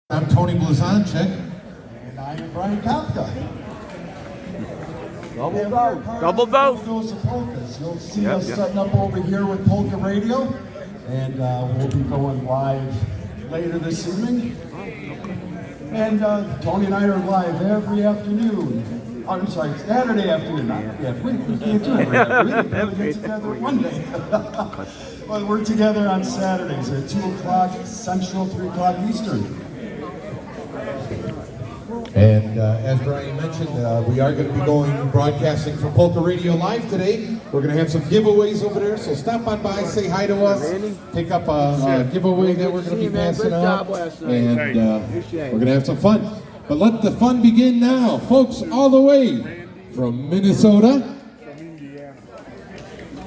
I'm Tony Blazonczyk. And I am Brian Kopka. Double dose. Double dose. Those are polkas. You'll see us setting up over here with Polka Radio, and we'll be going live later this evening. And Tony and I are live every afternoon. Oh, I'm sorry, Saturday afternoon. We can't do it every afternoon. We get together one day. Well, we're together on Saturdays at 2 o'clock Central, 3 o'clock Eastern. And as Brian mentioned, we are going to be broadcasting for Polka Radio Live today. We're going to have some giveaways over there, so stop on by, say hi to us, pick up a giveaway that we're going to be passing out, and we're going to have some fun. But let the fun begin now, folks, all the way from Minnesota.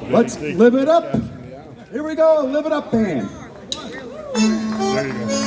Let's live it up. Here we go, Live It Up Band. There you go.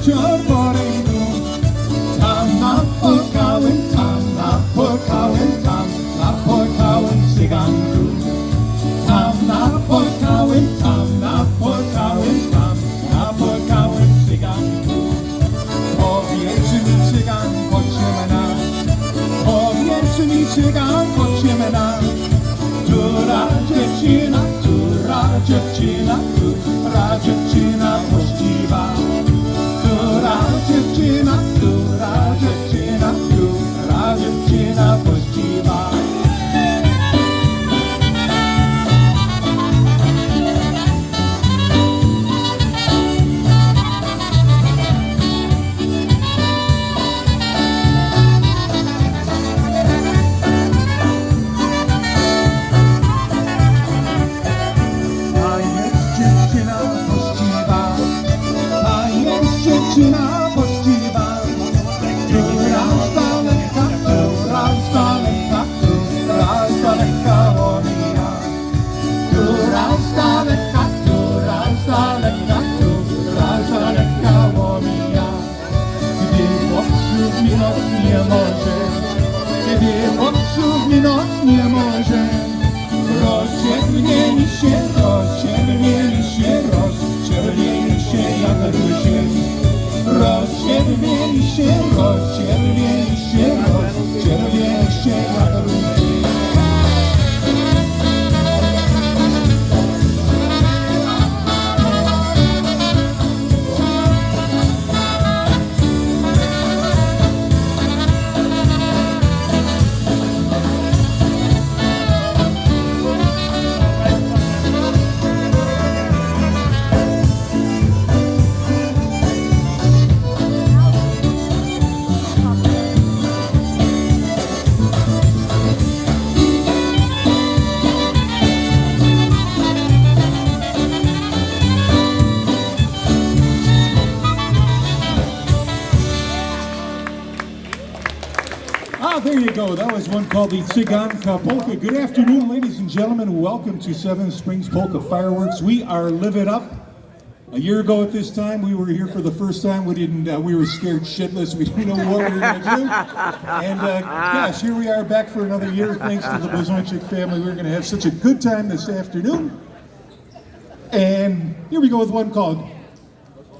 wieczór porynku. Tam napłakałem, tam napłakałem cyganku. tam napotkałem cyganku. Powiedz mi cyganko ciemna, powiedz mi cyganko ciemna, która dziewczyna właściwa, która dziewczyna właściwa. Dziewczyna właściwa, która z daleka omija, która z daleka omija. Gdy chłopców minąć nie może, rozczerwieni się jak róże. Rozczerwieni się jak róże. There you go. That was one called the Cyganka Polka. Good afternoon, ladies and gentlemen. Welcome to Seven Springs Polka Fireworks. We are Live It Up. A year ago at this time, we were here for the first time. We were scared shitless. We didn't know what we were going to do. And gosh, here we are back for another year. Thanks to the Blazonczyk family. We're going to have such a good time this afternoon. And here we go with one called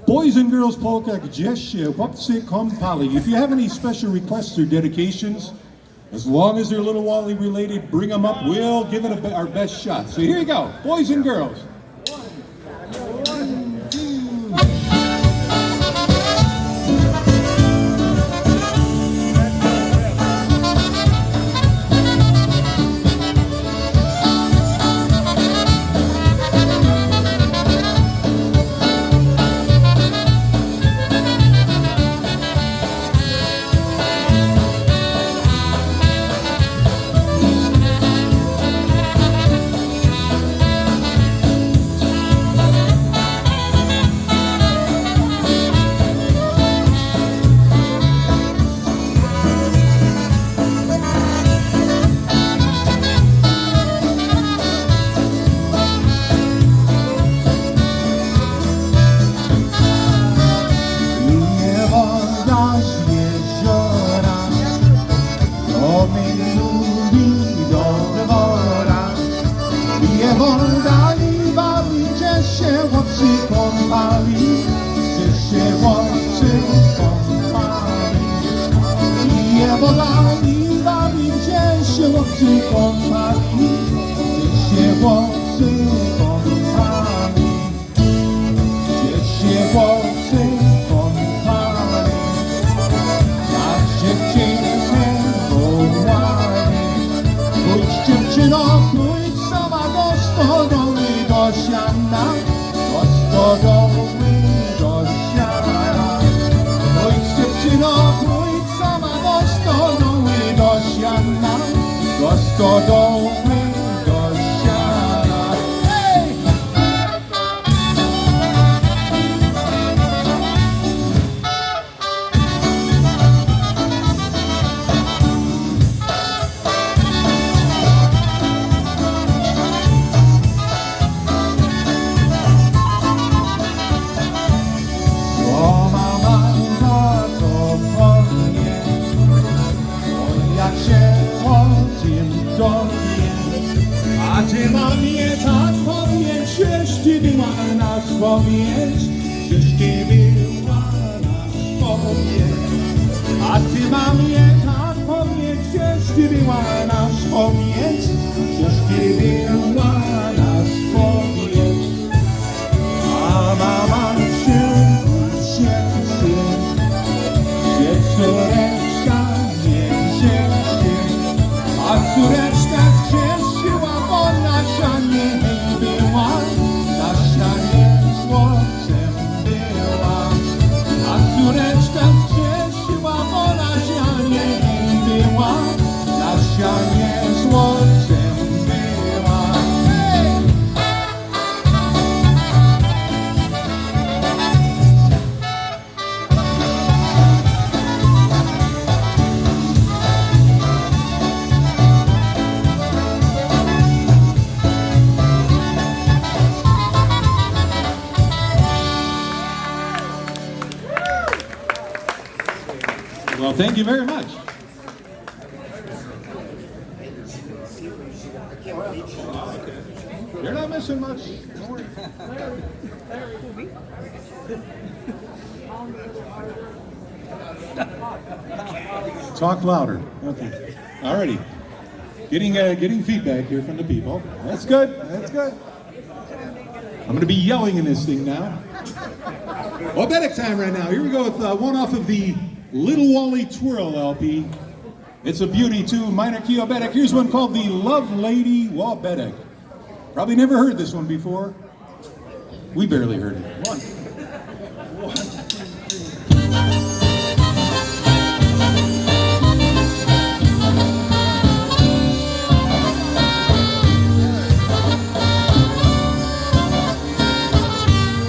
Boys and Girls Polka, Gdzieś się chłopcy kąpali. If you have any special requests or dedications, as long as they're Little Wally related, bring them up. We'll give it our best shot. So here you go, Boys and Girls. wspomnieć, ciężkie była nas wspomnieć. A ty mam je tak powiedzieć, ciężkie była nas wspomnieć, ciężkie była nas wspomnieć. A mama się cieszy, się córeczka nie cieszy, a córeczka cieszyła, bo nasza nie była, nasza nie słońcem była. A córeczka cieszyła, bo nasza nie była, nasza nie słońcem była. Hey! Well, thank you very much. You're not missing much. Don't worry. Talk louder. Okay. Alrighty. Getting feedback here from the people. That's good. That's good. I'm going to be yelling in this thing now. Wabetic time right now. Here we go with one off of the Little Wally Twirl LP. It's a beauty too, minor key Wabetic. Here's one called the Love Lady Wabetic. Probably never heard this one before. We barely heard it. One.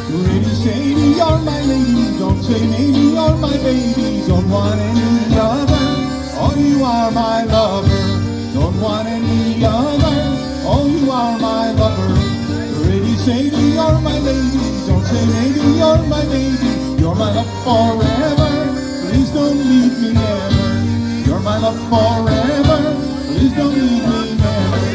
Pretty Sadie, you're my lady. Don't say maybe you're my baby. Don't want any other. Oh, you are my lover. Don't want any other. Oh, you are my lover. Pretty Sadie, you're my lady. Don't say maybe you're my baby. You're my love forever. Please don't leave me ever. You're my love forever. Please don't leave me never.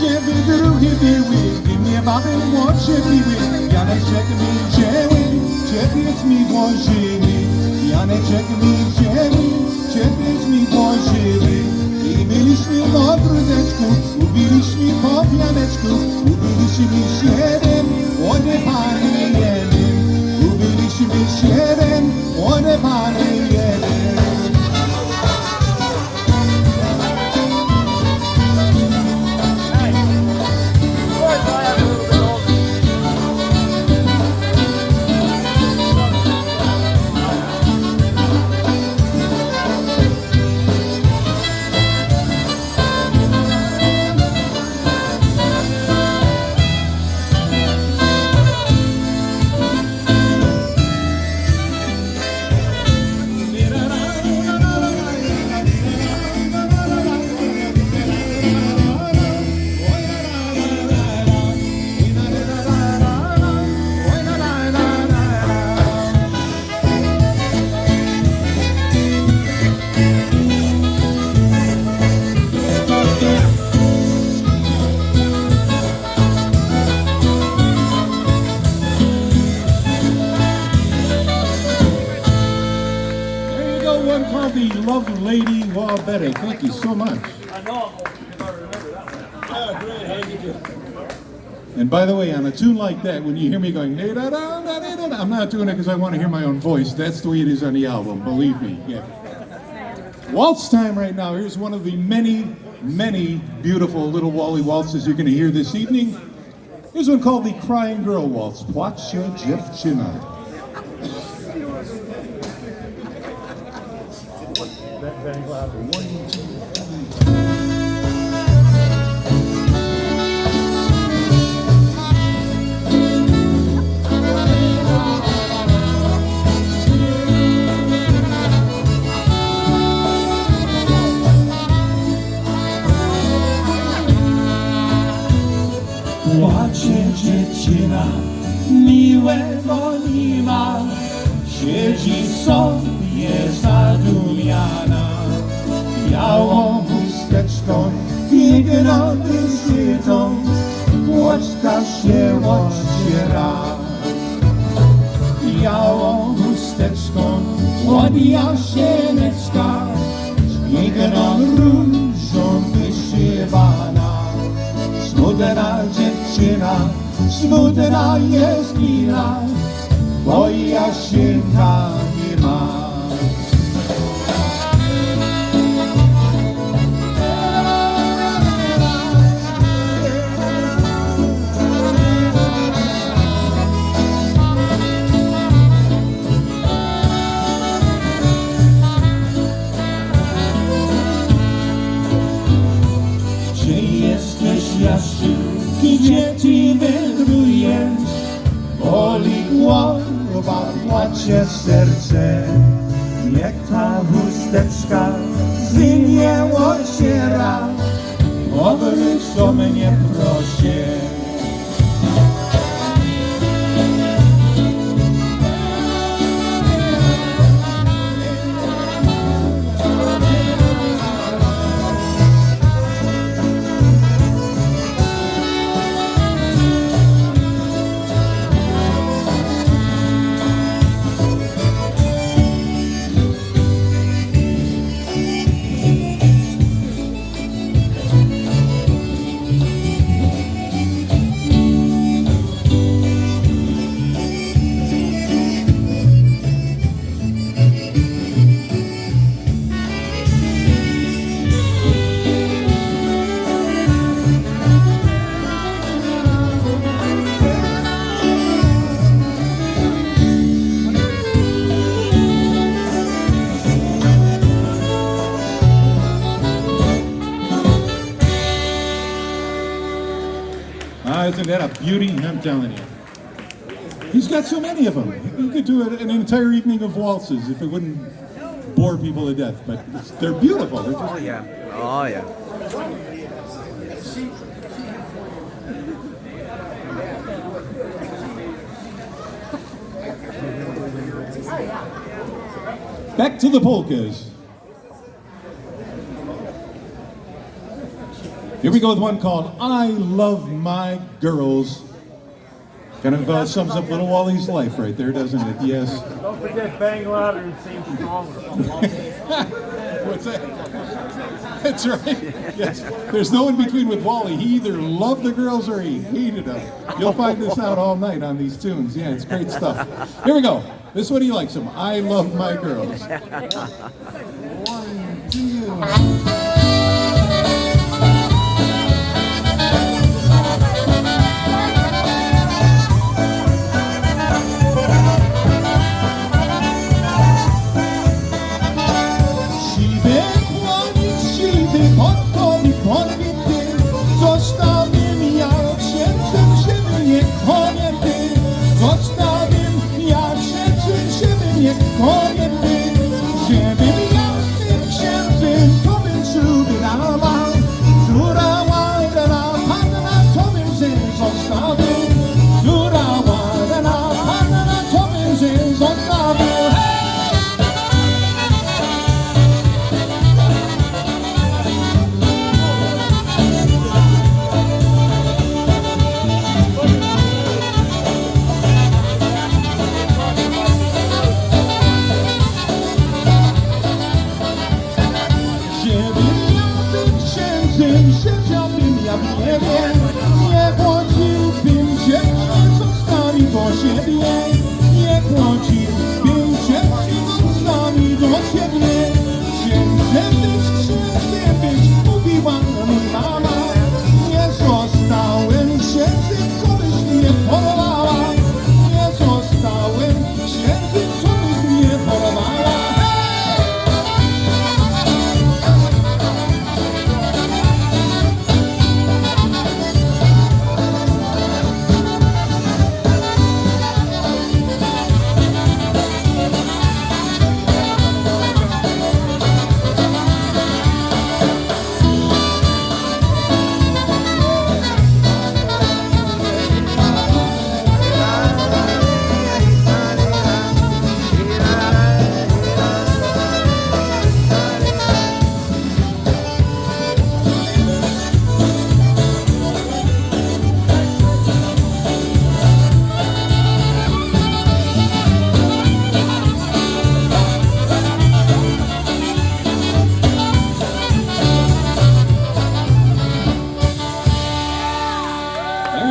Ciebie drugi były, gdy mnie baby młodsze biły. Janeczek mi wzięły, ciebie mi włożyły. Janeczek mi wzięły, ciebie mi włożyły. I byliśmy w ogródeczku, ubiliśmy po wianeczku. Ubiliśmy 7, młode panie jeden. Ubiliśmy 7, młode panie jeden. The Love Lady Wabetic. Thank you so much. I know I'm going to remember that one. Yeah, great. How you doing? And by the way, on a tune like that, when you hear me going, I'm not doing it because I want to hear my own voice. That's the way it is on the album, believe me. Yeah. Waltz time right now. Here's one of the many, many beautiful Little Wally waltzes you're going to hear this evening. Here's one called the Crying Girl Waltz. Płacze dziewczyna. Płacze dziewczyna. dziewczyna miłego nie ma, siedzi sobie zadumiana. Białą chusteczką piękną wyszytą, łoczka się odciera. Białą chusteczką od jasieneczka, piękną różą wyszywana. Smutna dziewczyna, smutna jest chwila, bo Jasienka nie ma. Gdzie jesteś, Jasiu, gdzie ty wędrujesz? Boli głowa, płacze serce, jak ta chusteczka zimnie ociera, powróć do mnie proszę. Isn't that a beauty? I'm telling you. He's got so many of them. You could do an entire evening of waltzes if it wouldn't bore people to death. But they're beautiful. They're just, Oh yeah. Oh yeah. back to the polkas. Here we go with one called I Love My Girls. Kind of sums up little Wally's life right there, doesn't it? Yes. Don't forget bang louder and sing stronger. What's that? That's right. Yes. There's no in between with Wally. He either loved the girls or he hated them. You'll find this out all night on these tunes. Yeah, it's great stuff. Here we go. This is what he likes them. I Love My Girls. 1, 2. Żeby ja tym księdzem, to by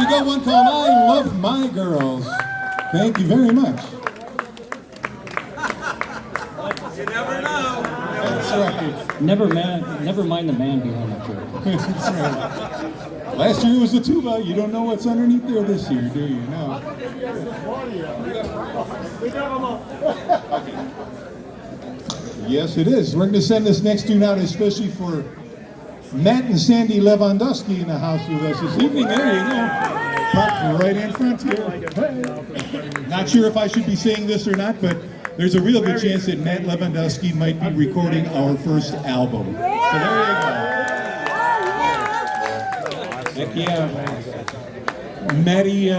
we go, one called I Love My Girls. Thank you very much. You never know. That's right. Never mind the man behind the curtain. That's right. Last year was the tuba. You don't know what's underneath there this year, do you? No. Yes, it is. We're going to send this next tune out especially for Matt and Sandy Lewandowski in the house with us this evening. There you go. Pop right in front here. Not sure if I should be saying this or not, but there's a real good chance that Matt Lewandowski might be recording our first album. So there you go. Heck yeah. Matty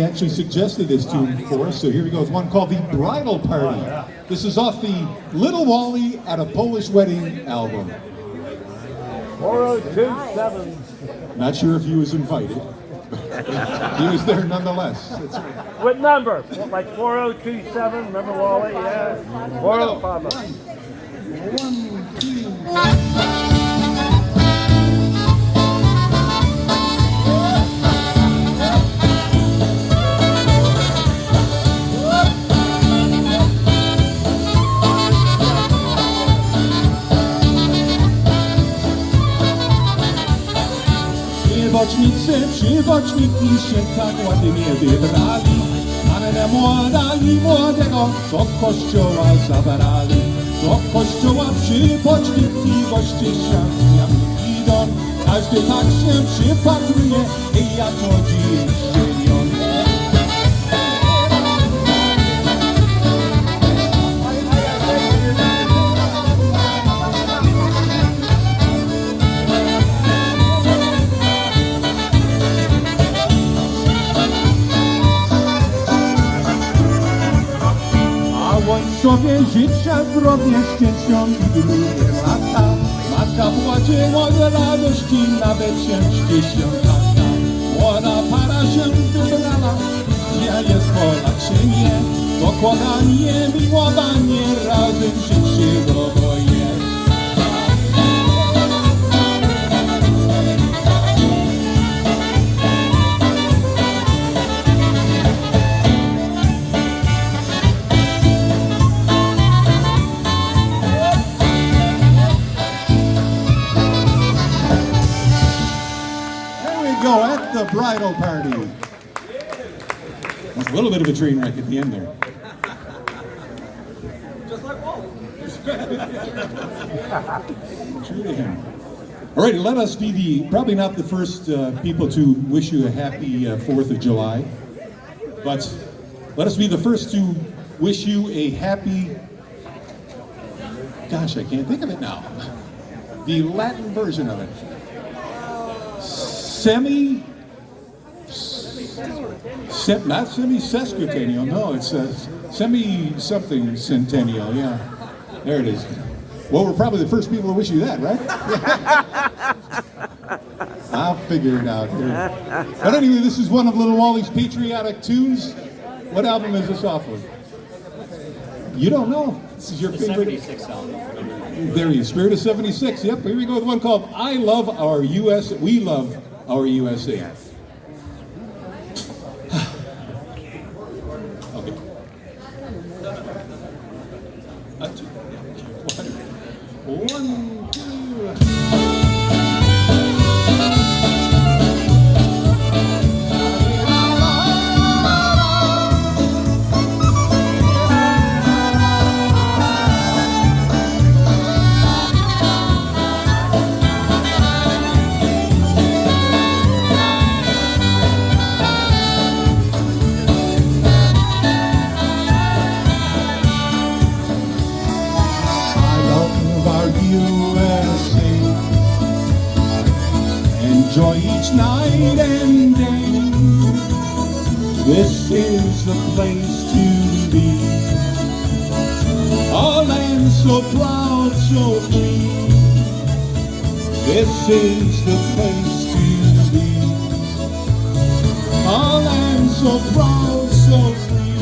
actually suggested this tune for us, so here we go with one called The Bridal Party. This is off the Little Wally at a Polish Wedding album. 4027. Not sure if he was invited, but he was there nonetheless. That's right. What number? Like 4027. Remember Wally? Yeah. 4055. Przyboczniki się tak ładnie wybrali, ale młoda i młodego do kościoła zabrali. Do kościoła przyboczniki goście siatniami idą, każdy tak się przypatruje, jak chodzi ziemion. Sobie życia, zdrowie, szczęścia i długie lata. Matka płacze od radości, nawet ciężkie świątata. Młoda para się wybrała, ja jest Polak czy nie. Dokładanie, miłowanie, razem życie oboje. Go at the bridal party. That's a little bit of a train wreck at the end there. Just like Wally. True to him. All right, let us be probably not the first people to wish you a happy 4th of July, but let us be the first to wish you a happy, gosh, I can't think of it now. The Latin version of it. Not semi-sesquicentennial, no, it's a semi-something centennial, yeah. There it is. Well, we're probably the first people to wish you that, right? I'll figure it out here. But anyway, this is one of Little Wally's patriotic tunes. What album is this off of? You don't know. This is your favorite. 76 album. There you go, Spirit of 76. Yep, here we go with one called I Love Our US. We Love Our USA. Okay. One, two. Enjoy each night and day. This is the place to be. A land so proud, so free. This is the place to be. A land so proud, so free.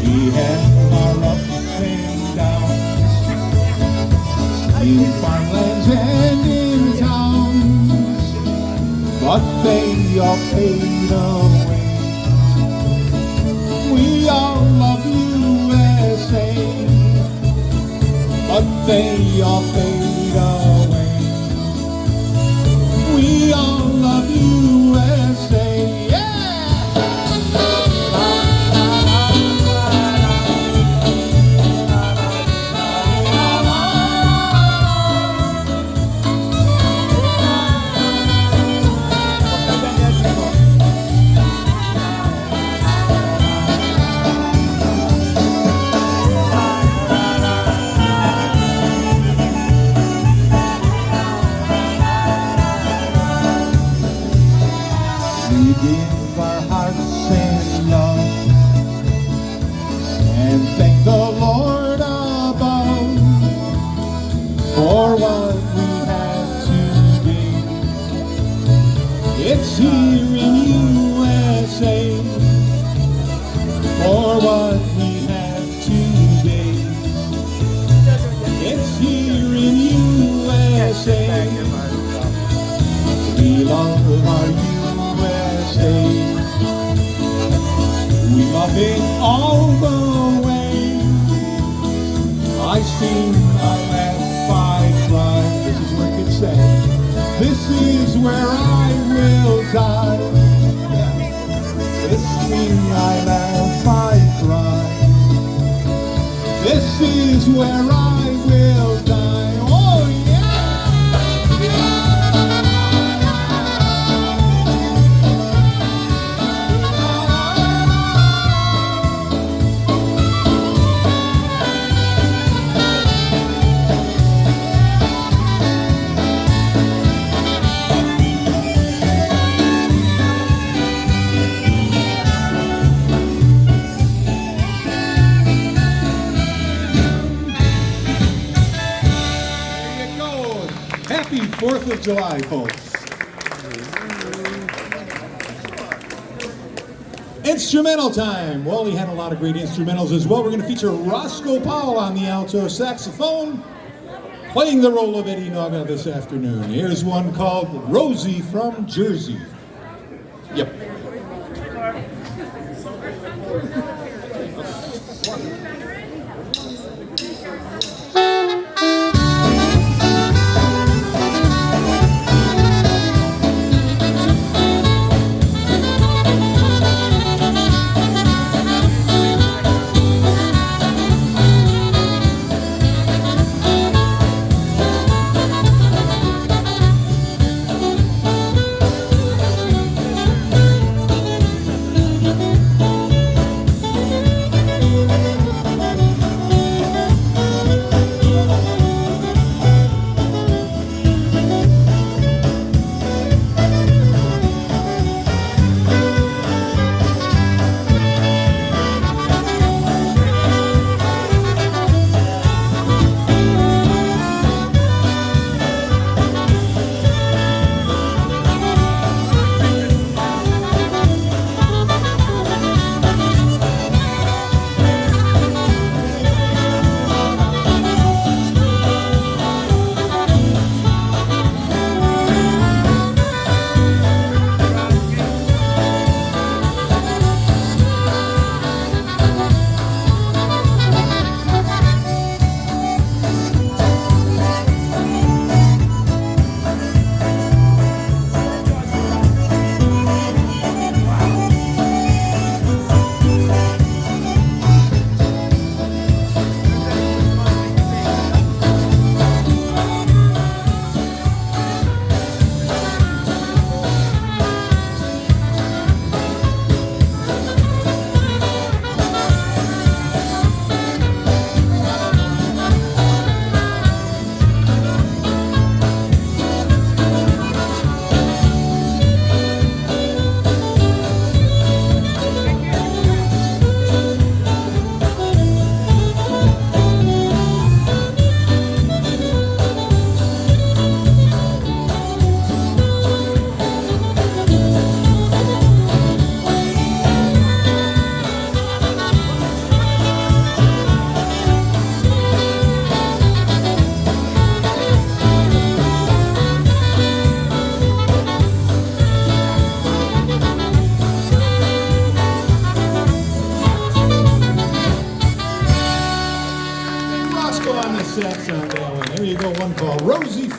We have our ups and downs in farmlands and in towns. but they all fade away. We all love USA, but they all fade away. We all love USA, yeah! We give our hearts and love and thank the Lord above for what we have today. It's here in USA for what we have today. It's here in USA. We love our USA. We love it all the way. I sing, I laugh, I cry. This is where it gets sad. This is where I will die. This sing, I laugh, I cry. This is where I will die. Oh yeah! Happy 4th of July, folks. Instrumental time. Well, he had a lot of great instrumentals as well. We're going to feature Roscoe Powell on the alto saxophone, playing the role of Eddie Naga this afternoon. Here's one called Rosie from Jersey. Yep.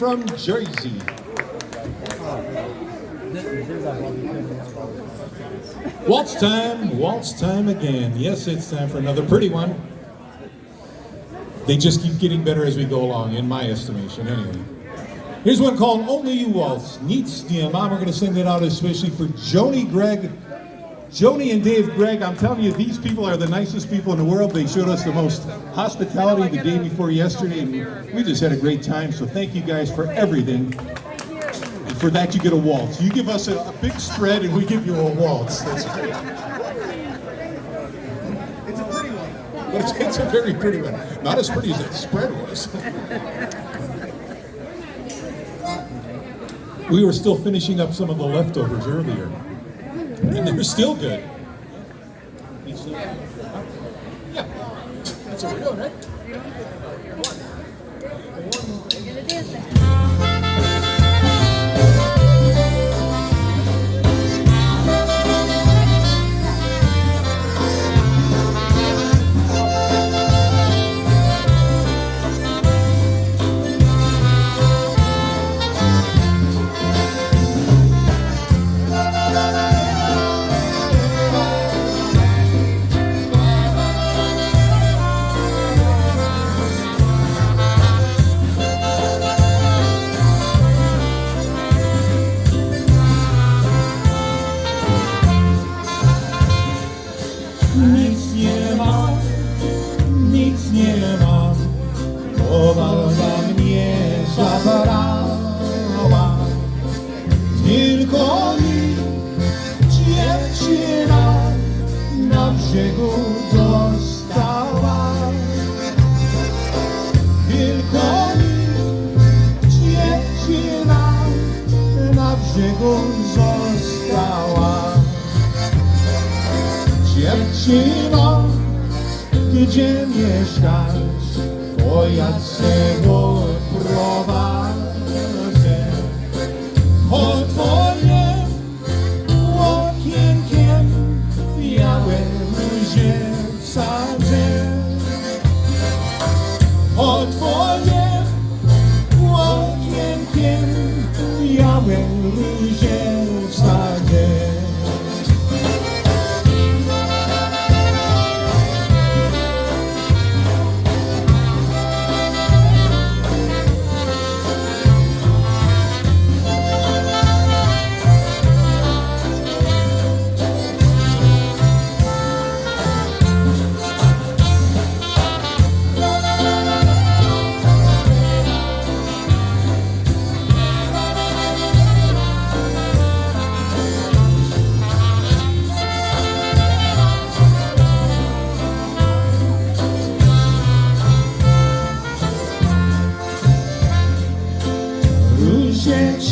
from Jersey. Waltz time again. Yes, it's time for another pretty one. They just keep getting better as we go along, in my estimation, anyway. Here's one called Only You Waltz. Nic nie mam. We're going to send it out especially for Joni, Greg. Joni and Dave Gregg, I'm telling you, these people are the nicest people in the world. They showed us the most hospitality the day before yesterday, and we just had a great time. So thank you guys for everything. And for that, you get a waltz. You give us a big spread, and we give you a waltz. That's great. It's a pretty one. But it's a very pretty one. Not as pretty as that spread was. We were still finishing up some of the leftovers earlier. And they're still good. Yeah, that's what we're doing, right? Nic nie mam, powaga mnie zabrała. Tylko mi dziewczyna na brzegu została. Tylko mi dziewczyna na brzegu została. Dziewczyno, gdzie mieszkasz, bo ja czego prowadzę. Pod twoim okienkiem białe róże wsadzę. Pod twoim okienkiem białe róże wsadzę.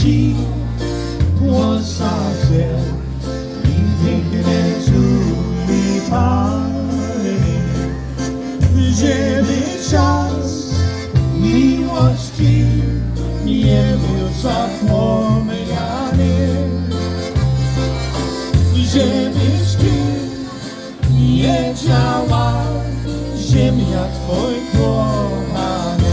Ci posadzę i piękne tulipany, żeby czas miłości nie był zapomniany, żebyś ty wiedziała, ziemia twój kochany.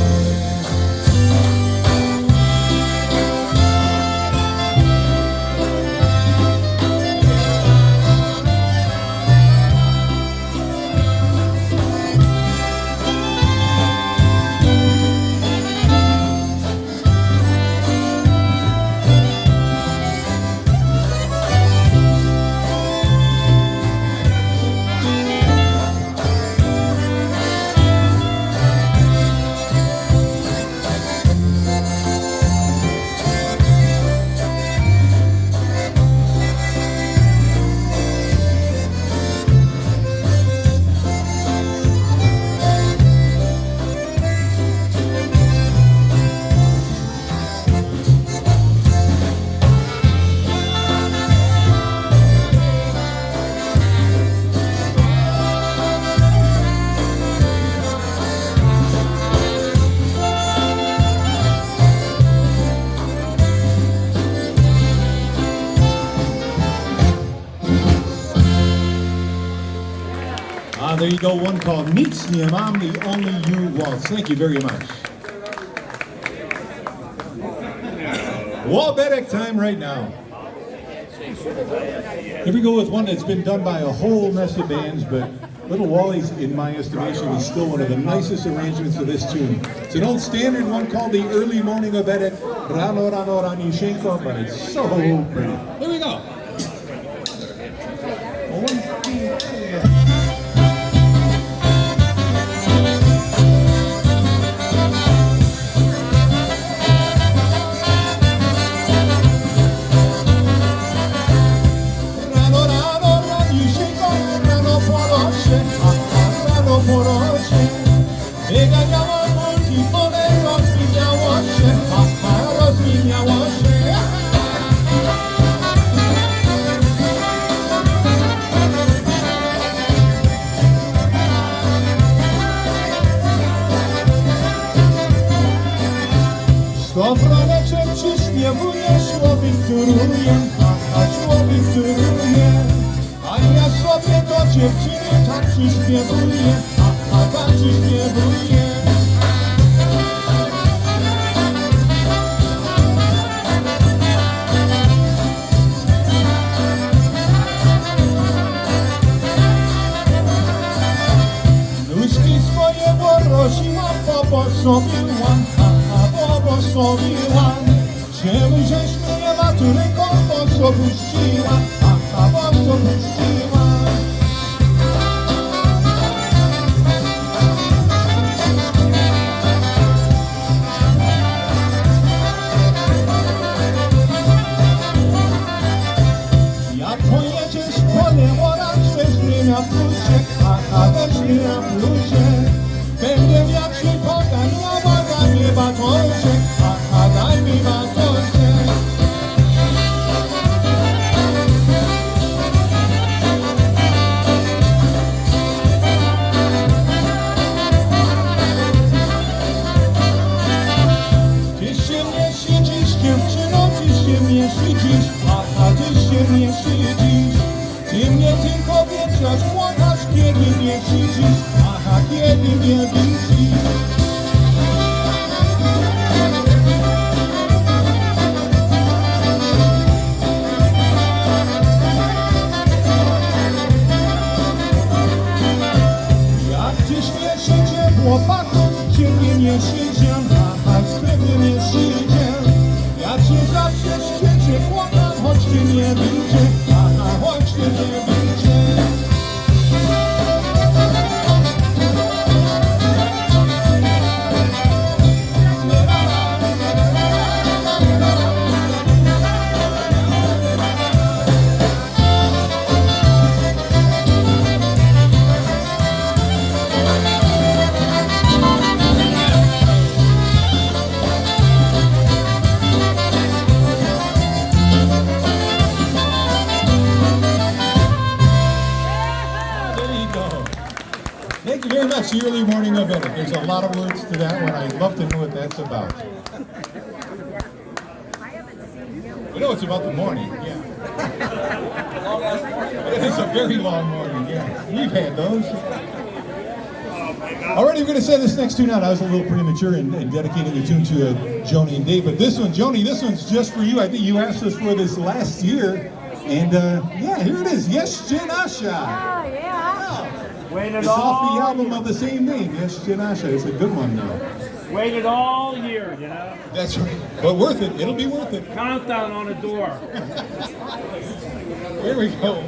There you go, one called Nic nie mam, the Only You Waltz. Thank you very much. Waberek time right now. Here we go with one that's been done by a whole mess of bands, but Little Wally's, in my estimation, is still one of the nicest arrangements of this tune. It's an old standard one called The Early Morning of Edit, Rano Rano Ranishenko, but it's so pretty. Here we go. Dobroleczek przyśpiewuje, człowiek turuje, a człowiek turuje. A ja sobie do dziewczyny tak przyśpiewuję, a tak przyśpiewuję. Nóżki swoje porosiła, poposobiła, poposobiła. Czemu żeś mnie maturyką posobuściła, posobuściła. Jak pojedziesz po Leworach, weź mnie na plusie, weź mnie na plusie. Będę jak się poganiała, daj mi batosze, daj mi batosze. Ty się mnie siedzisz, dziewczyno, ty się mnie siedzisz, ty się mnie siedzisz. Ty mnie tylko wieczorz płakasz, kiedy mnie siedzisz, kiedy mnie widzisz. Jak ci śmieszy ciepło, patrząc ciebie nie siedzię, sklepie nie siedzię. Jak się zawsze świecie płakam, choć cię nie widzę, choć cię nie widzę. Thank you very much, The Early Morning of Edit. There's a lot of words to that one. I'd love to know what that's about. You know it's about the morning, yeah. It is a very long morning, yeah. We've had those. Alrighty, we're going to send this next tune out. I was a little premature in dedicating the tune to Joni and Dave, but this one, Joni, this one's just for you. I think you asked us for this last year, and yeah, here it is. Yes, Janasha. Oh, yeah. Waited It's off the all album of the same name, Yes, Janasha. It's a good one, though. waited all year, you know. That's right. But worth it. It'll be worth it. Countdown on the door. Here we go.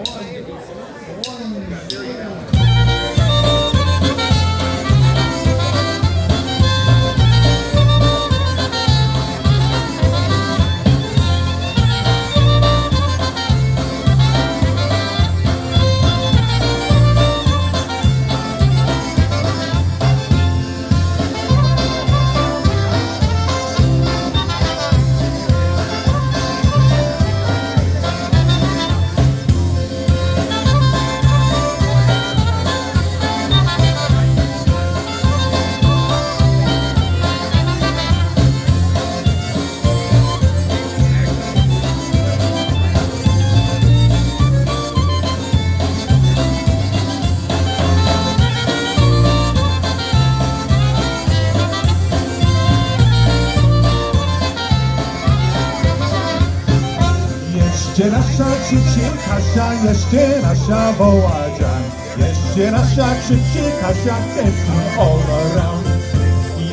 Jeszcze nasza krzyczy Kasia, jeszcze nasza woła Jan. Jeszcze nasza krzyczy Kasia, dancing all around.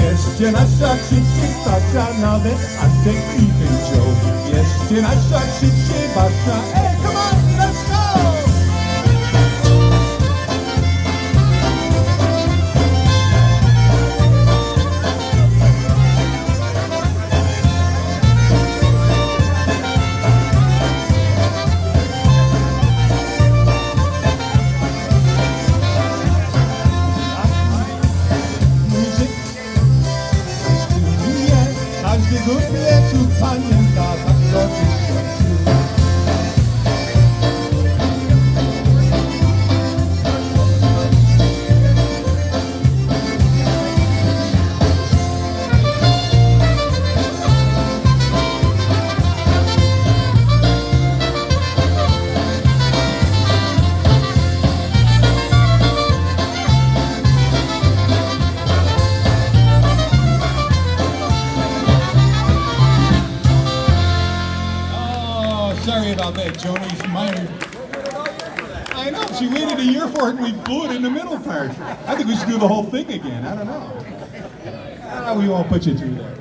Jeszcze nasza krzyczy Kasia, now that I'm taking Joe. Jeszcze nasza krzyczy Basia, hey, come on, let's go! Lubię tu pamięta, tak dobrze świecił. Sorry about that, Joni. I know, she waited a year for it and we blew it in the middle part. I think we should do the whole thing again. I don't know. We won't put you through that.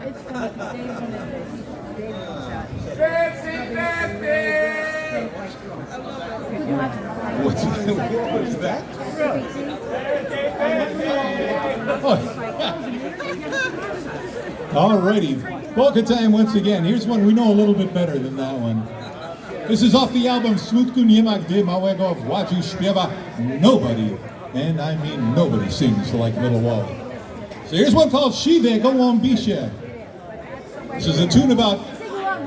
What's that? Alrighty. Polka time once again. Here's one we know a little bit better than that one. This is off the album Smutku nie ma gdy małego Władzi śpiewa nobody. And I mean nobody sings like Little Wally. So here's one called Siwe Gołąbisie. This is a tune about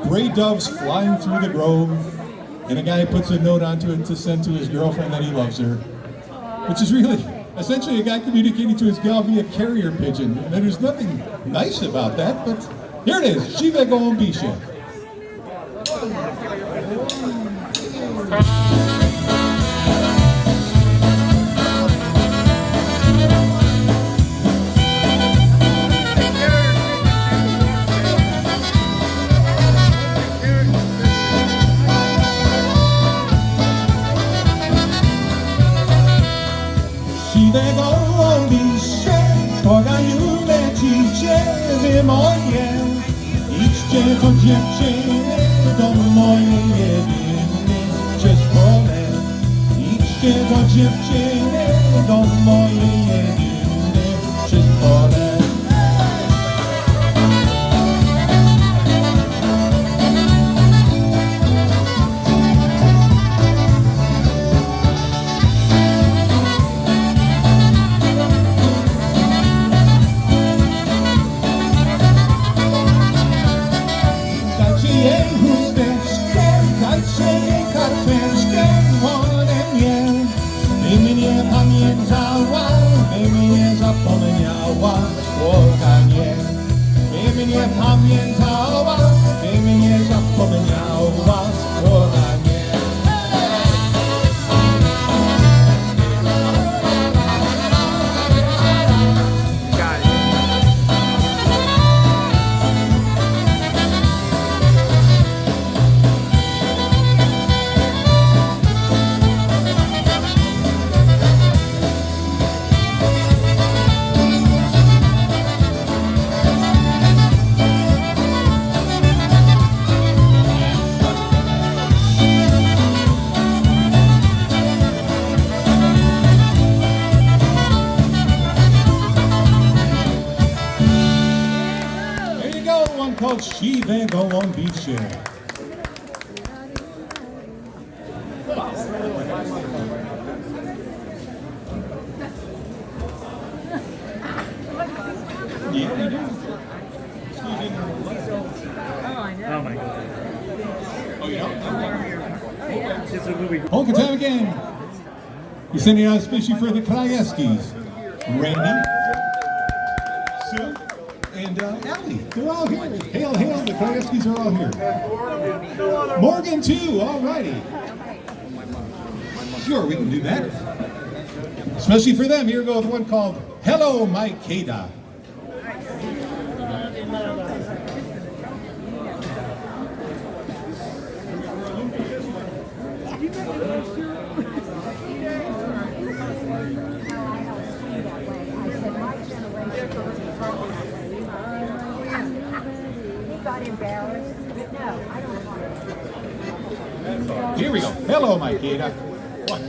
gray doves flying through the grove, and a guy puts a note onto it to send to his girlfriend that he loves her, which is really essentially a guy communicating to his gal via carrier pigeon. And there's nothing nice about that, but here it is, Siwe Gołąbisie. Siwe gołąbisie, pogajmy dziewy moje. Idźcie do dziewczyny, do mojej jedyny przez pole. Idźcie do dziewczyny, do mojej jedyny przez pole. Pamiętała, by mnie zapomniała, słowa nie. Called Siwe Gołąbisie. Yeah, you do. Oh my God. Oh, you don't? It's a movie. Polka time again. You're sending out especially for the Krajewskis. Randy, Sue, and Allie. They're all here. Hail, hail, the Krajewskis are all here. Morgan too, all righty. Sure, we can do that. Especially for them, here goes one called Hello, My Keda. Here we go. Hello, my Kita. One.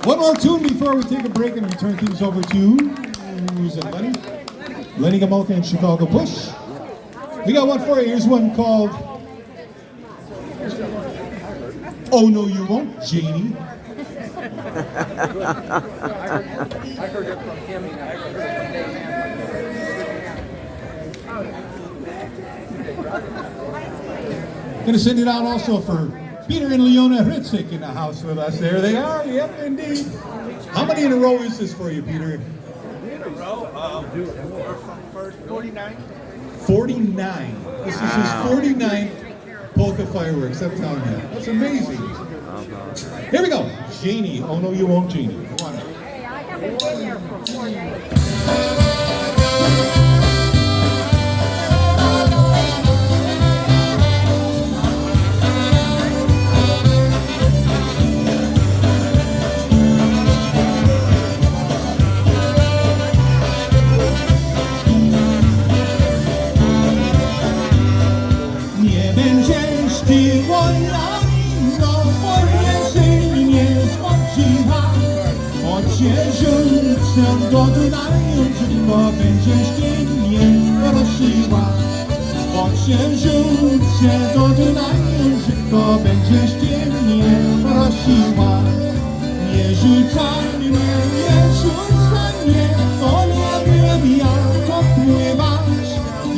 One more tune before we take a break and we turn things over to who's it, Lenny? Lenny Gamoth and Chicago Push. We got one for you. Here's one called Oh No You Won't, Janie. Gonna send it out also for Peter and Leona Ritzik in the house with us. There they are. Yep, indeed. How many in a row is this for you, Peter? In a row, first 49. 49. This is his 49th Polka fireworks, I'm telling you. That's amazing. Here we go. Janie. Oh, no, you won't, Janie. Come on. Hey, I haven't been there for 4 days. Do Dunaju tylko będziesz ty mnie prosiła. Po księżycie do Dunaju tylko będziesz ty mnie prosiła. Nie rzucaj mnie, to nie wiem jak to pływać.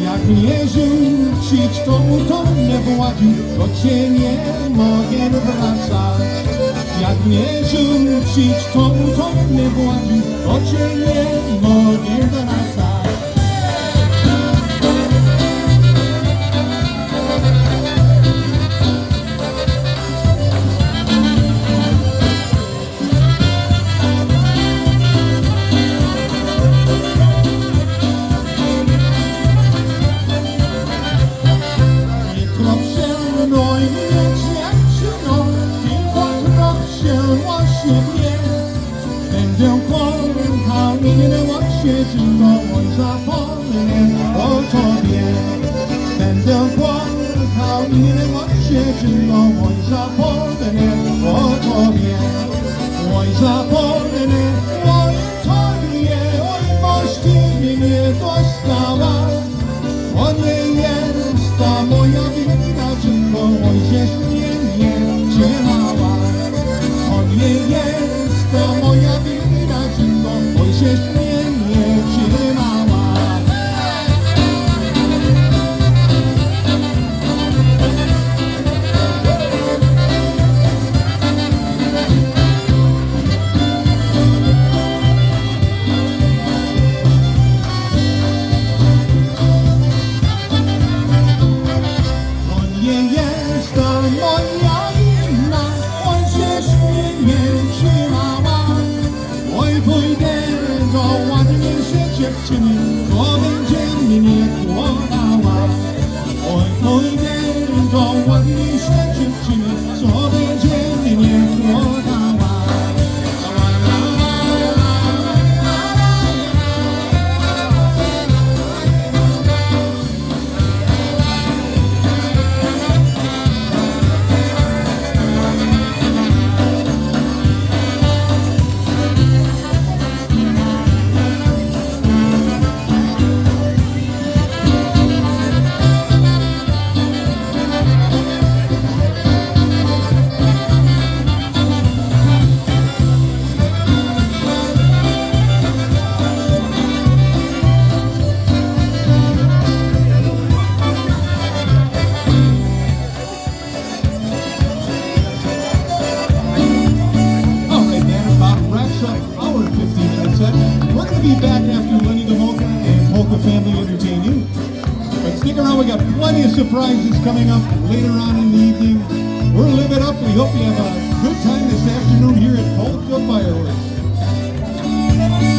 Jak mnie rzucić, to utonę w ładziu, to cię nie mogę wracać. Jak mnie rzucić, to utonę w ładziu, to cię nie mogę wracać. Będę kochał się tylko oj zapomnę o tobie. Będę płakał i nie się tylko oj zapomnę o tobie. Oj zapomnę o tobie, oj boś ty mnie nie dostała. To nie jest ta moja wina, tylko oj żeś mnie nie trzymała. To nie jest ta moja wina, tylko oj żeś mnie nie trzymała. Dziewczyny, to będzie mnie kłamała. Oj, pójdę do ładniejszej dziewczyny, co będzie mnie kłamała. We're going to be back after Lenny the Polka and Polka Family entertain you. But stick around, we got plenty of surprises coming up later on in the evening. We're Live It Up. We hope you have a good time this afternoon here at Polka Fireworks.